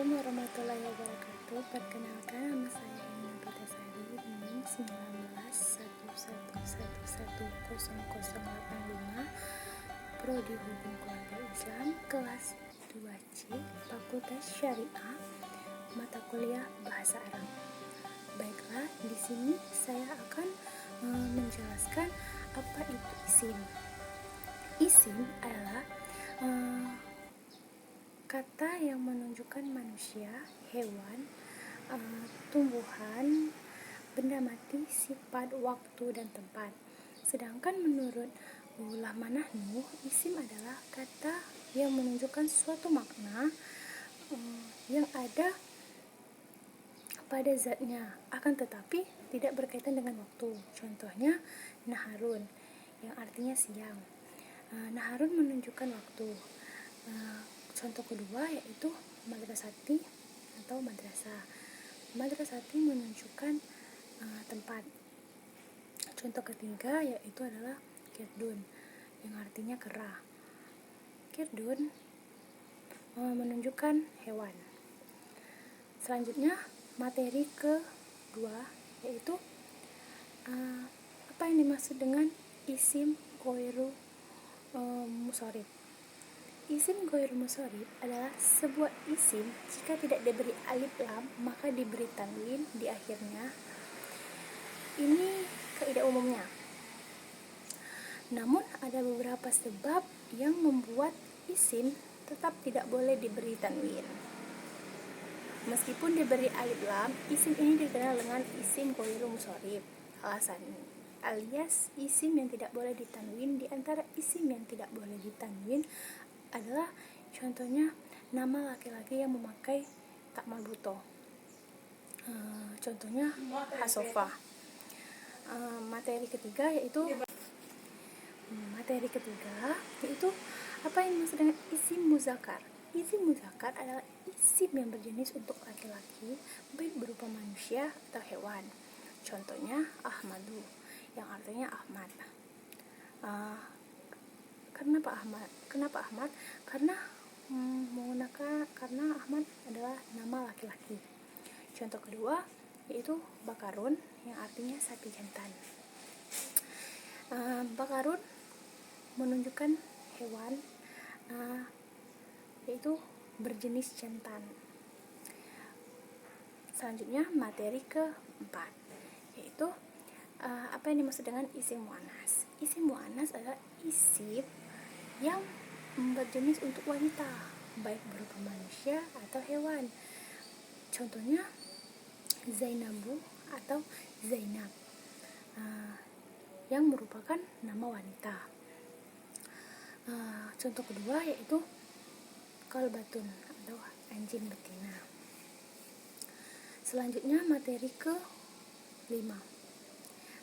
Assalamualaikum warahmatullahi wabarakatuh. Perkenalkan, nama saya Ina Pitasari, NIM 191111110085, Prodi Hukum Keluarga Islam, kelas 2C, Fakultas Syariah, mata kuliah Bahasa Arab. Baiklah, di sini saya akan menjelaskan apa itu isim. Isim adalah kata yang menunjukkan manusia, hewan, tumbuhan, benda mati, sifat, waktu, dan tempat. Sedangkan menurut ulama nahwu, isim adalah kata yang menunjukkan suatu makna yang ada pada zatnya, akan tetapi tidak berkaitan dengan waktu. Contohnya naharun, yang artinya siang. Naharun menunjukkan waktu. Contoh kedua yaitu madrasati atau madrasah. Madrasati menunjukkan tempat. Contoh ketiga yaitu adalah kirdun, yang artinya kera. Kirdun menunjukkan hewan. Selanjutnya materi kedua yaitu apa yang dimaksud dengan isim ghairu musyarrif. Isim ghairu musyarrif adalah sebuah isim jika tidak diberi alif lam maka diberi tanwin di akhirnya. Ini kaidah umumnya. Namun ada beberapa sebab yang membuat isim tetap tidak boleh diberi tanwin. Meskipun diberi alif lam, isim ini dikenal dengan isim ghairu musyarrif. Alasannya alias isim yang tidak boleh ditanwin. Di antara isim yang tidak boleh ditanwin adalah contohnya nama laki-laki yang memakai tak marbutoh. Contohnya Hasofa. Materi ketiga yaitu apa yang dimaksud dengan isim muzakkar. Isim muzakkar adalah isim yang berjenis untuk laki-laki, baik berupa manusia atau hewan. Contohnya Ahmadu, yang artinya Ahmad. Kenapa Ahmad? Karena Ahmad adalah nama laki-laki. Contoh kedua yaitu Bakarun, yang artinya sapi jantan. Bakarun menunjukkan hewan yaitu berjenis jantan. Selanjutnya materi keempat yaitu apa yang dimaksud dengan isim muannas. Isim muannas adalah isim yang berjenis untuk wanita, baik berupa manusia atau hewan. Contohnya Zainabu atau Zainab, yang merupakan nama wanita. Contoh kedua yaitu kalbatun atau anjing betina. Selanjutnya materi kelima.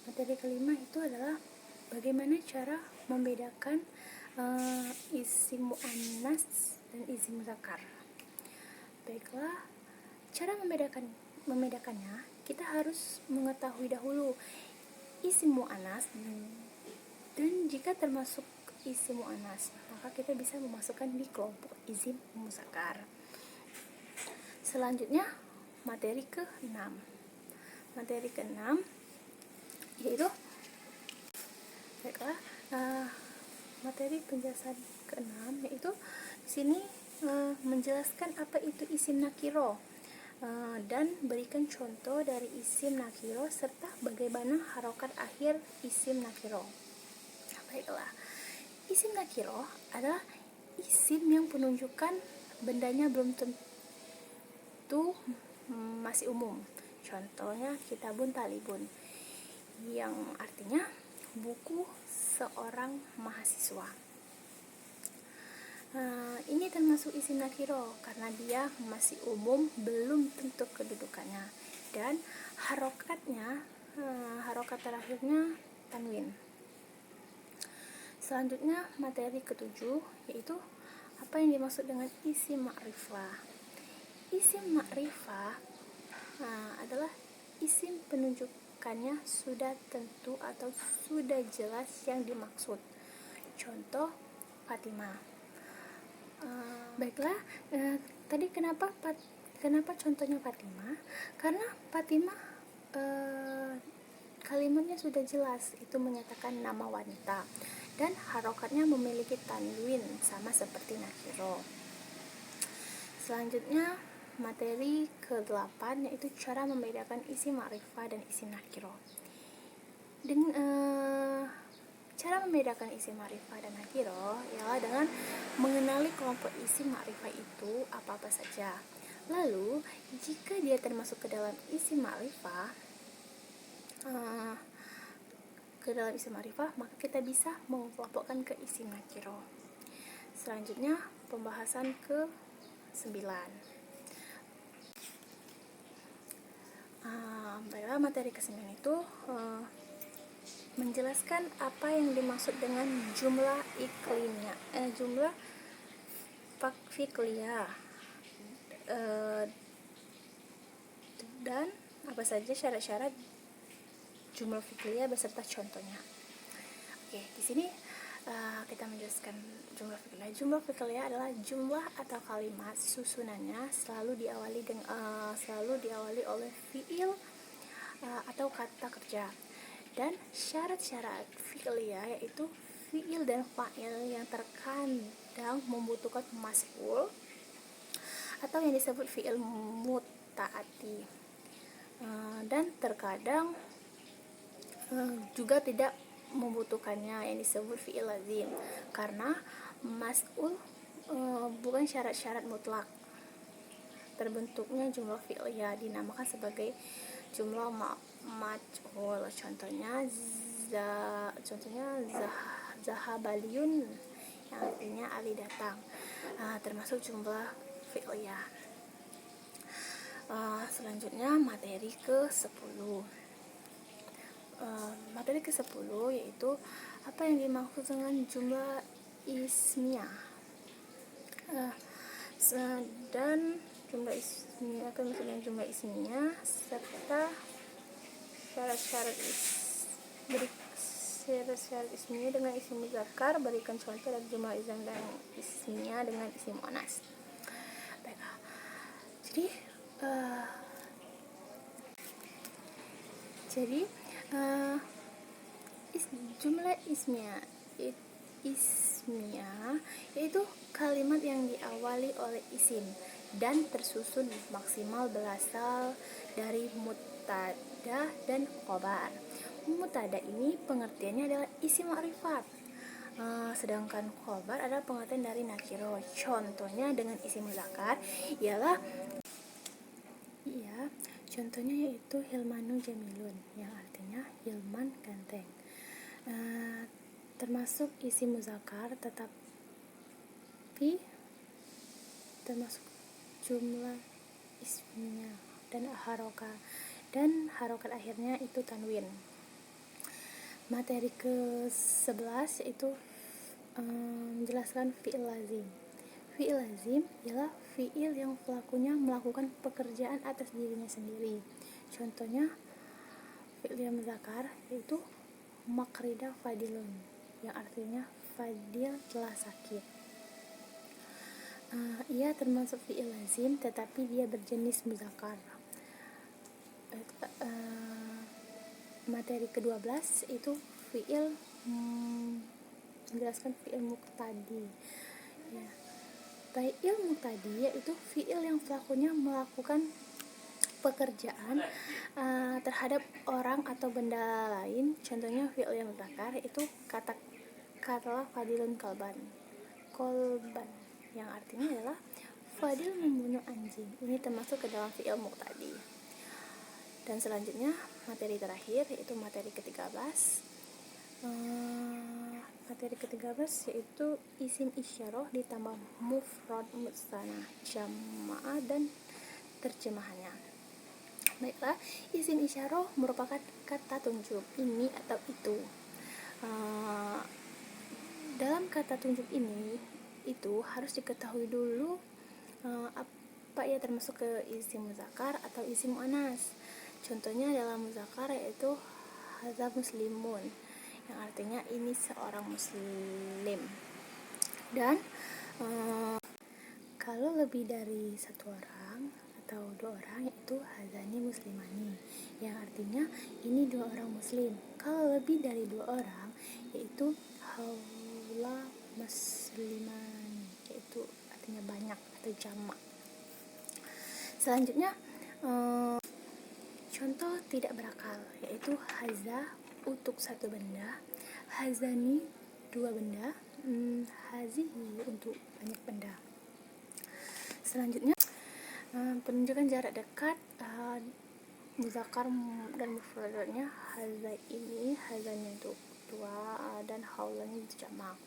Materi kelima itu adalah bagaimana cara membedakan isim muannas dan isim muzakkar. Baiklah, cara membedakannya kita harus mengetahui dahulu isim muannas, dan jika termasuk isim muannas maka kita bisa memasukkan di kelompok isim muzakkar. Selanjutnya materi ke-6. Materi ke-6 yaitu materi penjelasan ke-6 yaitu sini menjelaskan apa itu isim nakiro dan berikan contoh dari isim nakiro serta bagaimana harokat akhir isim nakiro. Baiklah, isim nakiro adalah isim yang penunjukan bendanya belum tentu masih umum. Contohnya kitabun talibun, yang artinya buku seorang mahasiswa. Ini termasuk isim nakiro karena dia masih umum, belum tentu kedudukannya, dan harokat terakhirnya tanwin. Selanjutnya materi ke-7 yaitu apa yang dimaksud dengan isim ma'rifah. Isim ma'rifah adalah isim penunjukannya sudah tentu atau sudah jelas yang dimaksud. Contoh Fatimah. Baiklah, tadi kenapa Kenapa contohnya Fatimah? Karena Fatimah kalimatnya sudah jelas, itu menyatakan nama wanita, dan harokatnya memiliki tanwin sama seperti nakiro. Selanjutnya materi ke-8 yaitu cara membedakan isim ma'rifah dan isim nakiro. Cara membedakan isim ma'rifah dan nakiro ialah dengan mengenali kelompok isim ma'rifah itu apa-apa saja. Lalu jika dia termasuk ke dalam isim ma'rifah, maka kita bisa mengelompokkan ke isim nakiro. Selanjutnya pembahasan ke-9. Baiklah, materi ke-9 itu menjelaskan apa yang dimaksud dengan jumlah iklimnya, jumlah fiklia, dan apa saja syarat-syarat jumlah fiklia beserta contohnya. Oke, di sini kita menjelaskan jumlah fiklia. Jumlah fiklia adalah jumlah atau kalimat susunannya selalu diawali oleh fiil atau kata kerja. Dan syarat-syarat fi'liyah yaitu fi'il dan fa'il yang terkadang membutuhkan maf'ul atau yang disebut fi'il muta'ati, dan terkadang juga tidak membutuhkannya, yang disebut fi'il lazim, karena mas'ul bukan syarat-syarat mutlak. Terbentuknya jumlah fi'liyah dinamakan sebagai jumlah maf'ul. Contohnya zahabaliyun, yang artinya Ali datang, termasuk jumlah fi'liyah. Selanjutnya materi ke-10. Materi ke-10 yaitu apa yang dimaksud dengan jumlah ismiyah, dan jumlah ismiyah jumlah ismiyah serta syarat-syarat ismiyah dengan isim muzakkar. Berikan contoh dari jumlah isim dan ismiyah dengan isim muannas. Baiklah. Jadi jumlah ismiyah yaitu kalimat yang diawali oleh isim dan tersusun maksimal berasal dari mubtada dan khobar. Mubtada ini pengertiannya adalah isim ma'rifat, sedangkan khobar adalah pengertian dari nakiro. Contohnya dengan isim muzakkar contohnya yaitu Hilmanu Jamilun, yang artinya Hilman ganteng. Termasuk isim muzakkar, tetapi termasuk jumlah ismiyah dan harokat akhirnya itu tanwin. Materi ke-11 yaitu menjelaskan fi'il lazim. Fi'il lazim ialah fi'il yang pelakunya melakukan pekerjaan atas dirinya sendiri. Contohnya fi'il yang muzakkar yaitu makrida fadilun, yang artinya Fadil telah sakit. Ia termasuk fi'il lazim tetapi dia berjenis muzakkar. Materi ke-12 itu fi'il menjelaskan fi'il muqtadi. Fi'il muqtadi yaitu fi'il yang pelakunya melakukan pekerjaan terhadap orang atau benda lain. Contohnya fi'il yang muzakkar itu katalah Fadilun kolban, yang artinya adalah Fadil membunuh anjing. Ini termasuk ke dalam fi'il muqtadi. Dan selanjutnya materi terakhir yaitu materi ke-13. Materi ke-13 yaitu isim isyarah ditambah mufrad musanna, jamaah dan terjemahannya. Baiklah, isim isyarah merupakan kata tunjuk ini atau itu. Dalam kata tunjuk ini itu harus diketahui dulu apa ia termasuk ke isim muzakkar atau isim muannas. Contohnya dalam muzakkar yaitu hadza muslimun, yang artinya ini seorang muslim. Dan kalau lebih dari satu orang atau dua orang, yaitu hazani muslimani, yang artinya ini dua orang muslim. Kalau lebih dari dua orang, yaitu haula muslimani, yaitu artinya banyak atau jamak. Selanjutnya contoh tidak berakal, yaitu haza untuk satu benda, hazani dua benda, hazihi untuk banyak benda. Selanjutnya penunjukan jarak dekat, muzakkar dan mufradnya haza ini, hazanya untuk dua, dan haulanya untuk jamak.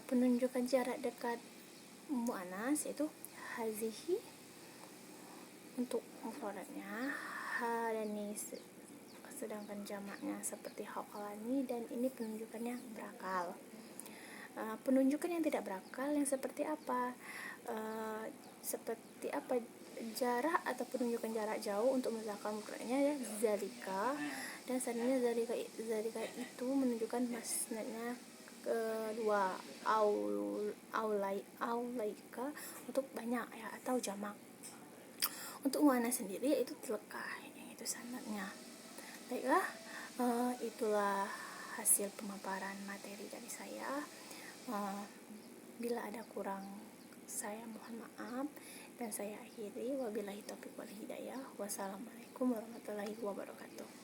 Penunjukan jarak dekat muannas yaitu hazihi untuk mufradnya, hadani sedangkan jamaknya seperti haqalani, dan ini penunjukannya berakal. Penunjukan yang tidak berakal yang seperti apa? Seperti apa? Jarak atau penunjukan jarak jauh untuk muzakkar mufradnya ya zalika, dan selanjutnya zalika itu menunjukkan masnadnya kedua, aulaika untuk banyak ya atau jamak. Untuk muannas sendiri yaitu tilka, yang itu sanadnya. Baiklah, itulah hasil pemaparan materi dari saya. Bila ada kurang, saya mohon maaf, dan saya akhiri. Wabillahi taufiq wal hidayah. Wassalamualaikum warahmatullahi wabarakatuh.